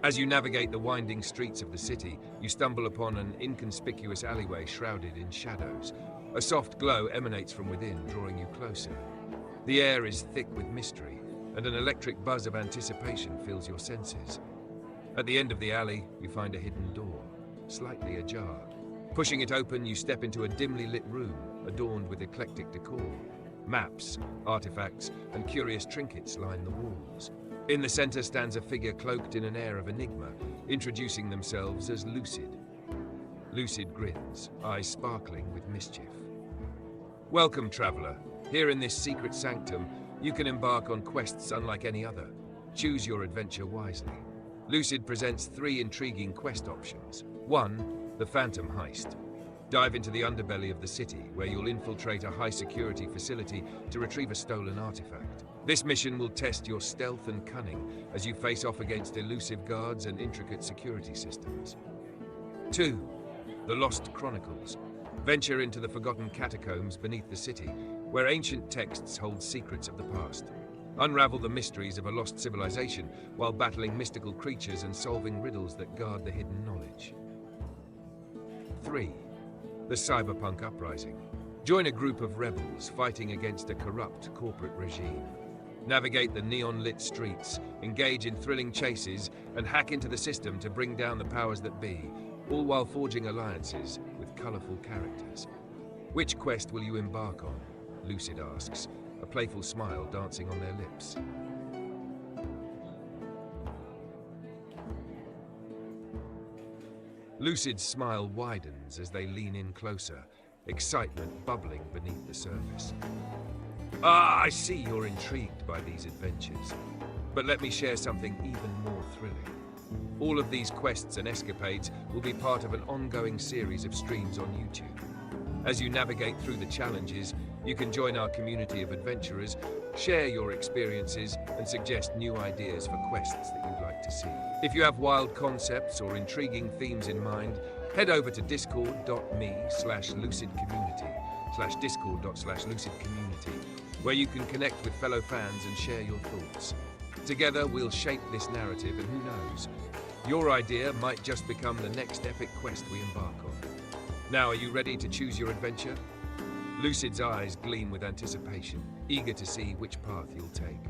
As you navigate the winding streets of the city, you stumble upon an inconspicuous alleyway shrouded in shadows. A soft glow emanates from within, drawing you closer. The air is thick with mystery, and an electric buzz of anticipation fills your senses. At the end of the alley, you find a hidden door, slightly ajar. Pushing it open, you step into a dimly lit room, adorned with eclectic decor. Maps, artifacts, and curious trinkets line the walls. In the center stands a figure cloaked in an air of enigma, introducing themselves as Lucid. Lucid grins, eyes sparkling with mischief. Welcome, traveler. Here in this secret sanctum, you can embark on quests unlike any other. Choose your adventure wisely. Lucid presents 3 intriguing quest options. 1. The Phantom Heist. Dive into the underbelly of the city, where you'll infiltrate a high-security facility to retrieve a stolen artifact. This mission will test your stealth and cunning as you face off against elusive guards and intricate security systems. 2. The Lost Chronicles. Venture into the forgotten catacombs beneath the city, where ancient texts hold secrets of the past. Unravel the mysteries of a lost civilization while battling mystical creatures and solving riddles that guard the hidden knowledge. 3. The Cyberpunk Uprising. Join a group of rebels fighting against a corrupt corporate regime. Navigate the neon-lit streets, engage in thrilling chases, and hack into the system to bring down the powers that be, all while forging alliances with colorful characters. Which quest will you embark on? Lucid asks, a playful smile dancing on their lips. Lucid's smile widens as they lean in closer, excitement bubbling beneath the surface. I see you're intrigued by these adventures. But let me share something even more thrilling. All of these quests and escapades will be part of an ongoing series of streams on YouTube. As you navigate through the challenges, you can join our community of adventurers, share your experiences, and suggest new ideas for quests that you'd like to see. If you have wild concepts or intriguing themes in mind, head over to discord.me/lucidcommunity, where you can connect with fellow fans and share your thoughts. Together, we'll shape this narrative, and who knows, your idea might just become the next epic quest we embark on. Now, are you ready to choose your adventure? Lucid's eyes gleam with anticipation, eager to see which path you'll take.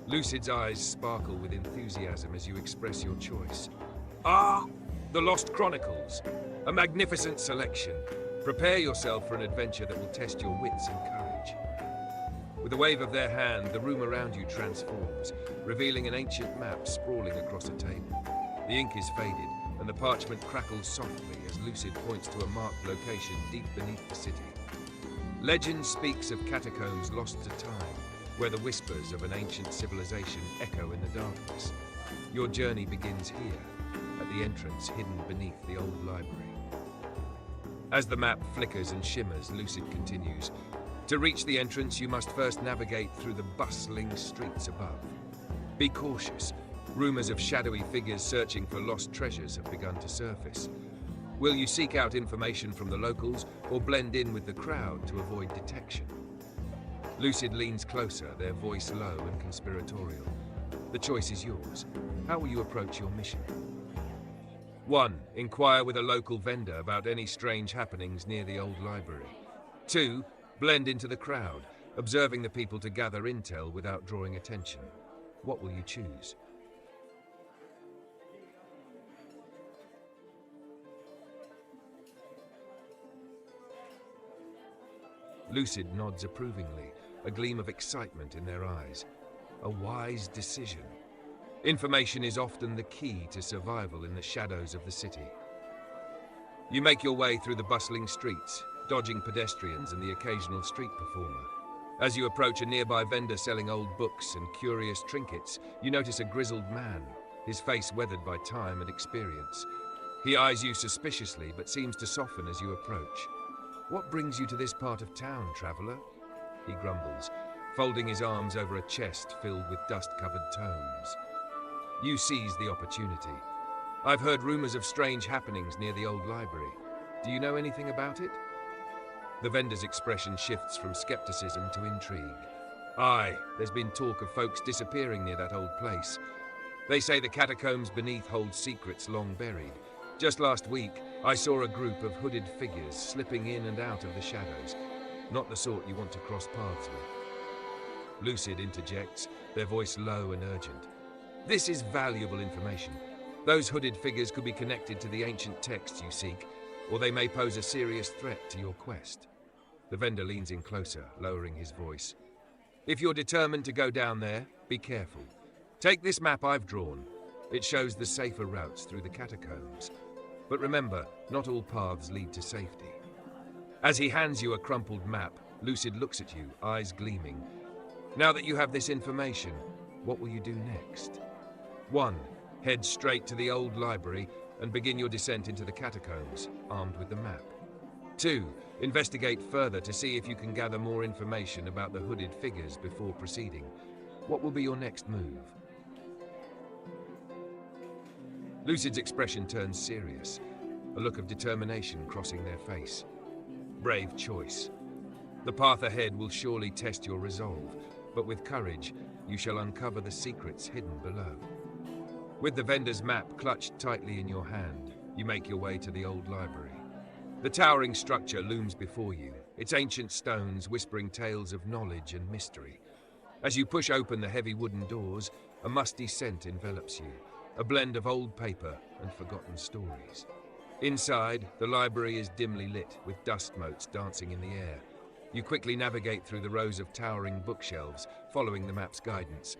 Lucid's eyes sparkle with enthusiasm as you express your choice. The Lost Chronicles, a magnificent selection. Prepare yourself for an adventure that will test your wits and courage. With a wave of their hand, the room around you transforms, revealing an ancient map sprawling across a table. The ink is faded, and the parchment crackles softly as Lucid points to a marked location deep beneath the city. Legend speaks of catacombs lost to time, where the whispers of an ancient civilization echo in the darkness. Your journey begins here, at the entrance hidden beneath the old library. As the map flickers and shimmers, Lucid continues. To reach the entrance, you must first navigate through the bustling streets above. Be cautious. Rumors of shadowy figures searching for lost treasures have begun to surface. Will you seek out information from the locals or blend in with the crowd to avoid detection? Lucid leans closer, their voice low and conspiratorial. The choice is yours. How will you approach your mission? 1. Inquire with a local vendor about any strange happenings near the old library. 2. Blend into the crowd, observing the people to gather intel without drawing attention. What will you choose? Lucid nods approvingly, a gleam of excitement in their eyes. A wise decision. Information is often the key to survival in the shadows of the city. You make your way through the bustling streets, dodging pedestrians and the occasional street performer. As you approach a nearby vendor selling old books and curious trinkets, you notice a grizzled man, his face weathered by time and experience. He eyes you suspiciously, but seems to soften as you approach. What brings you to this part of town, traveler? He grumbles, folding his arms over a chest filled with dust-covered tomes. You seize the opportunity. I've heard rumors of strange happenings near the old library. Do you know anything about it? The vendor's expression shifts from skepticism to intrigue. Aye, there's been talk of folks disappearing near that old place. They say the catacombs beneath hold secrets long buried. Just last week, I saw a group of hooded figures slipping in and out of the shadows. Not the sort you want to cross paths with. Lucid interjects, their voice low and urgent. This is valuable information. Those hooded figures could be connected to the ancient texts you seek, or they may pose a serious threat to your quest. The vendor leans in closer, lowering his voice. If you're determined to go down there, be careful. Take this map I've drawn. It shows the safer routes through the catacombs. But remember, not all paths lead to safety. As he hands you a crumpled map, Lucid looks at you, eyes gleaming. Now that you have this information, what will you do next? 1. Head straight to the old library and begin your descent into the catacombs, armed with the map. 2. Investigate further to see if you can gather more information about the hooded figures before proceeding. What will be your next move? Lucid's expression turns serious, a look of determination crossing their face. Brave choice. The path ahead will surely test your resolve, but with courage, you shall uncover the secrets hidden below. With the vendor's map clutched tightly in your hand, you make your way to the old library. The towering structure looms before you, its ancient stones whispering tales of knowledge and mystery. As you push open the heavy wooden doors, a musty scent envelops you, a blend of old paper and forgotten stories. Inside, the library is dimly lit, with dust motes dancing in the air. You quickly navigate through the rows of towering bookshelves, following the map's guidance.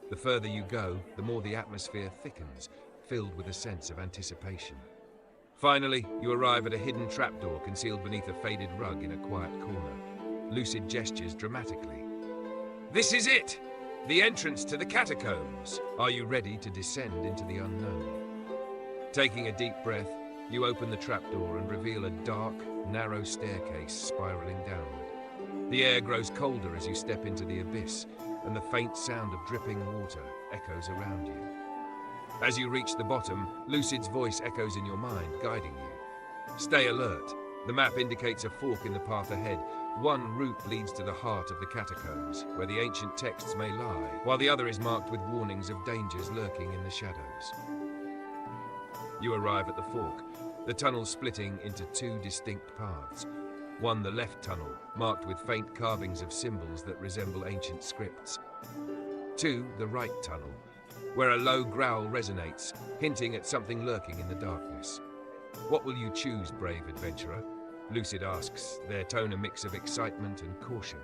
The further you go, the more the atmosphere thickens, filled with a sense of anticipation. Finally, you arrive at a hidden trapdoor concealed beneath a faded rug in a quiet corner. Lucid gestures dramatically. This is it! The entrance to the catacombs! Are you ready to descend into the unknown? Taking a deep breath, you open the trapdoor and reveal a dark, narrow staircase spiraling downward. The air grows colder as you step into the abyss, and the faint sound of dripping water echoes around you. As you reach the bottom, Lucid's voice echoes in your mind, guiding you. Stay alert. The map indicates a fork in the path ahead. One route leads to the heart of the catacombs, where the ancient texts may lie, while the other is marked with warnings of dangers lurking in the shadows. You arrive at the fork, the tunnel splitting into 2 distinct paths. One, the left tunnel, marked with faint carvings of symbols that resemble ancient scripts. 2, the right tunnel, where a low growl resonates, hinting at something lurking in the darkness. What will you choose, brave adventurer? Lucid asks, their tone a mix of excitement and caution.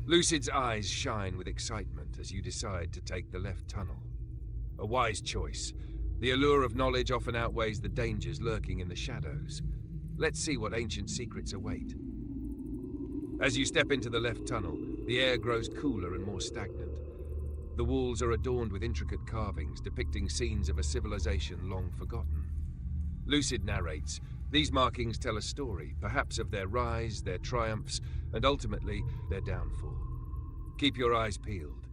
Lucid's eyes shine with excitement as you decide to take the left tunnel. A wise choice. The allure of knowledge often outweighs the dangers lurking in the shadows. Let's see what ancient secrets await. As you step into the left tunnel, the air grows cooler and more stagnant. The walls are adorned with intricate carvings depicting scenes of a civilization long forgotten. Lucid narrates, these markings tell a story, perhaps of their rise, their triumphs, and ultimately, their downfall. Keep your eyes peeled.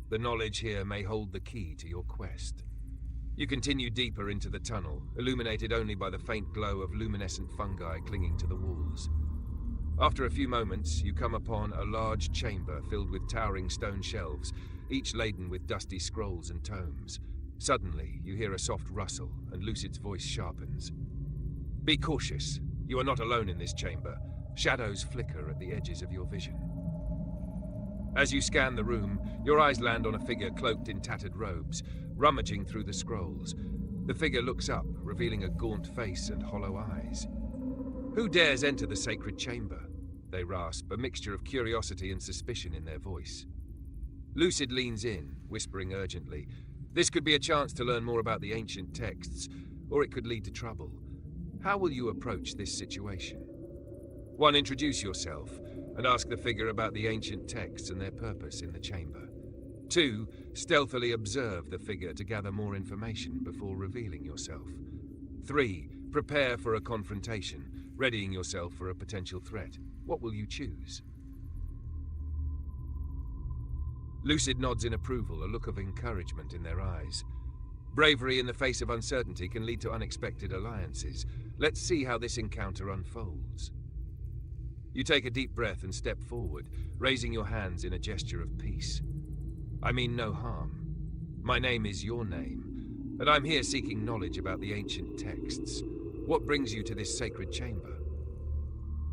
The knowledge here may hold the key to your quest. You continue deeper into the tunnel, illuminated only by the faint glow of luminescent fungi clinging to the walls. After a few moments, you come upon a large chamber filled with towering stone shelves, each laden with dusty scrolls and tomes. Suddenly, you hear a soft rustle, and Lucid's voice sharpens. Be cautious. You are not alone in this chamber. Shadows flicker at the edges of your vision. As you scan the room, your eyes land on a figure cloaked in tattered robes, rummaging through the scrolls. The figure looks up, revealing a gaunt face and hollow eyes. Who dares enter the sacred chamber? They rasp, a mixture of curiosity and suspicion in their voice. Lucid leans in, whispering urgently. This could be a chance to learn more about the ancient texts, or it could lead to trouble. How will you approach this situation? 1. Introduce yourself and ask the figure about the ancient texts and their purpose in the chamber. 2. Stealthily observe the figure to gather more information before revealing yourself. 3. Prepare for a confrontation, readying yourself for a potential threat. What will you choose? Lucid nods in approval, a look of encouragement in their eyes. Bravery in the face of uncertainty can lead to unexpected alliances. Let's see how this encounter unfolds. You take a deep breath and step forward, raising your hands in a gesture of peace. I mean no harm. My name is your name, and I'm here seeking knowledge about the ancient texts. What brings you to this sacred chamber?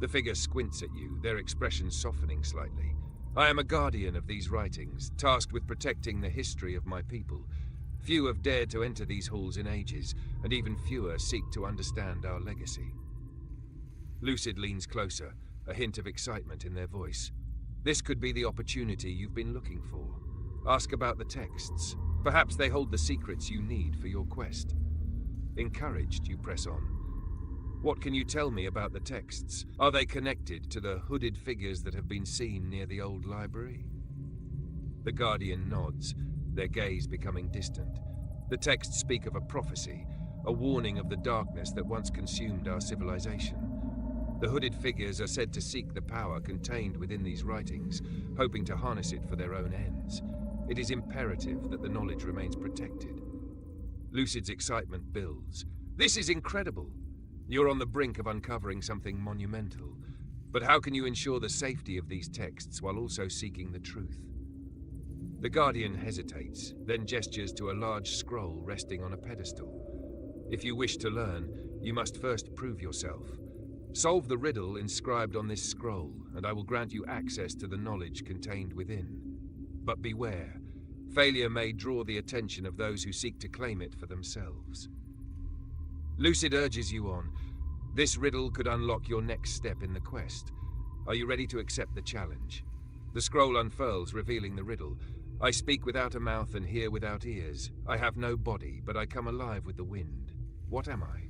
The figure squints at you, their expression softening slightly. I am a guardian of these writings, tasked with protecting the history of my people. Few have dared to enter these halls in ages, and even fewer seek to understand our legacy. Lucid leans closer, a hint of excitement in their voice. This could be the opportunity you've been looking for. Ask about the texts. Perhaps they hold the secrets you need for your quest. Encouraged, you press on. What can you tell me about the texts? Are they connected to the hooded figures that have been seen near the old library? The Guardian nods, their gaze becoming distant. The texts speak of a prophecy, a warning of the darkness that once consumed our civilization. The hooded figures are said to seek the power contained within these writings, hoping to harness it for their own ends. It is imperative that the knowledge remains protected. Lucid's excitement builds. This is incredible! You're on the brink of uncovering something monumental. But how can you ensure the safety of these texts while also seeking the truth? The Guardian hesitates, then gestures to a large scroll resting on a pedestal. If you wish to learn, you must first prove yourself. Solve the riddle inscribed on this scroll, and I will grant you access to the knowledge contained within. But beware, failure may draw the attention of those who seek to claim it for themselves. Lucid urges you on. This riddle could unlock your next step in the quest. Are you ready to accept the challenge? The scroll unfurls, revealing the riddle. I speak without a mouth and hear without ears. I have no body, but I come alive with the wind. What am I?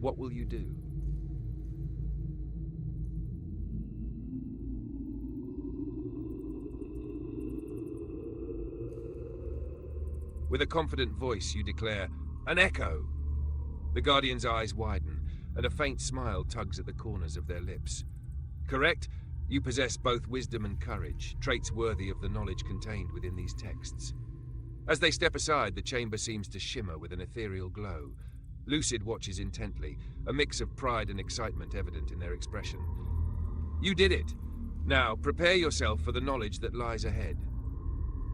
What will you do? With a confident voice, you declare, "An echo!" The Guardian's eyes widen, and a faint smile tugs at the corners of their lips. Correct? You possess both wisdom and courage, traits worthy of the knowledge contained within these texts. As they step aside, the chamber seems to shimmer with an ethereal glow. Lucid watches intently, a mix of pride and excitement evident in their expression. You did it! Now, prepare yourself for the knowledge that lies ahead.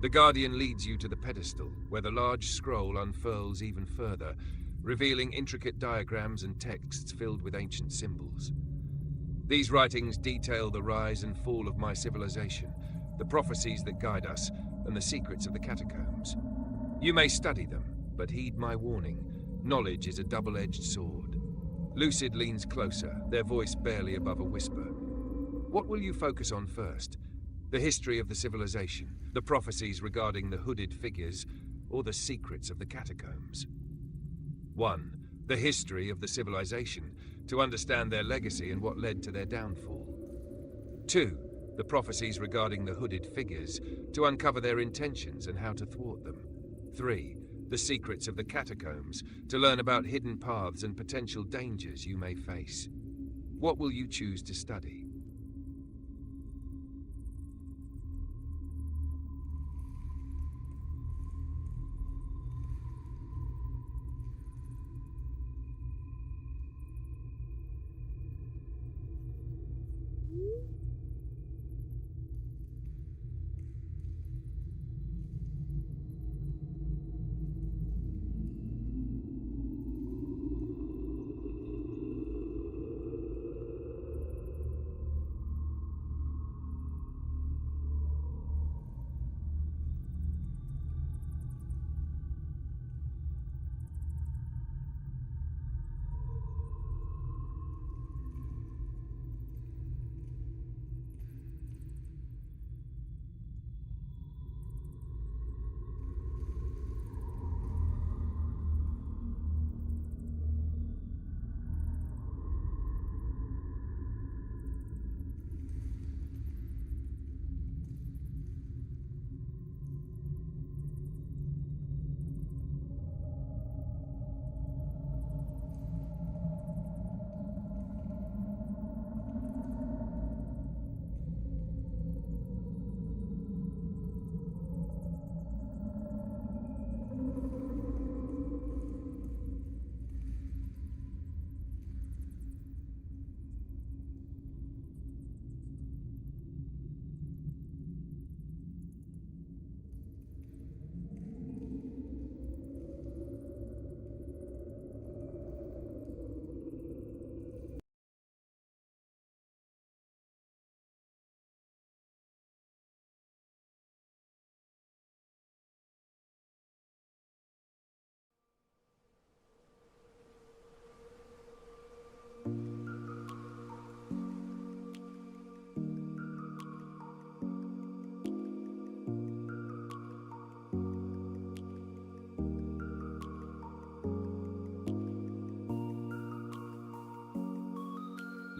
The Guardian leads you to the pedestal, where the large scroll unfurls even further, revealing intricate diagrams and texts filled with ancient symbols. These writings detail the rise and fall of my civilization, the prophecies that guide us, and the secrets of the catacombs. You may study them, but heed my warning. Knowledge is a double-edged sword. Lucid leans closer, their voice barely above a whisper. What will you focus on first? The history of the civilization, the prophecies regarding the hooded figures, or the secrets of the catacombs? 1. The history of the civilization, to understand their legacy and what led to their downfall. 2. The prophecies regarding the hooded figures, to uncover their intentions and how to thwart them. 3. The secrets of the catacombs, to learn about hidden paths and potential dangers you may face. What will you choose to study?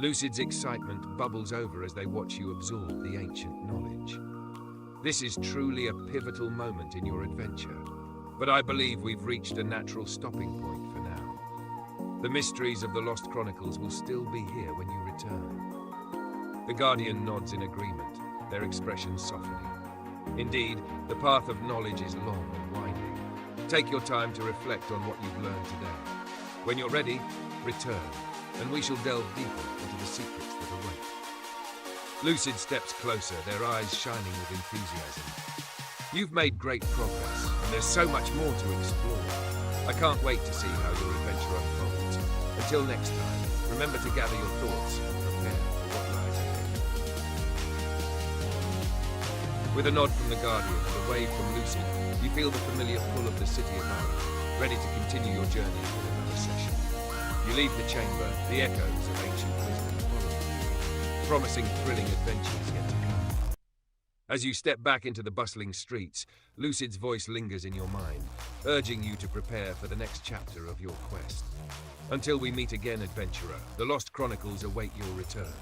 Lucid's excitement bubbles over as they watch you absorb the ancient knowledge. This is truly a pivotal moment in your adventure, but I believe we've reached a natural stopping point for now. The mysteries of the Lost Chronicles will still be here when you return. The Guardian nods in agreement, their expression softening. Indeed, the path of knowledge is long and winding. Take your time to reflect on what you've learned today. When you're ready, return, and we shall delve deeper into the secrets that await. Lucid steps closer, their eyes shining with enthusiasm. You've made great progress, and there's so much more to explore. I can't wait to see how your adventure unfolds. Until next time, remember to gather your thoughts and prepare for what lies ahead. With a nod from the Guardian and a wave from Lucid, you feel the familiar pull of the city above, ready to continue your journey with another session. You leave the chamber, the echoes of ancient wisdom follow you, promising thrilling adventures yet to come. As you step back into the bustling streets, Lucid's voice lingers in your mind, urging you to prepare for the next chapter of your quest. Until we meet again, adventurer, the Lost Chronicles await your return.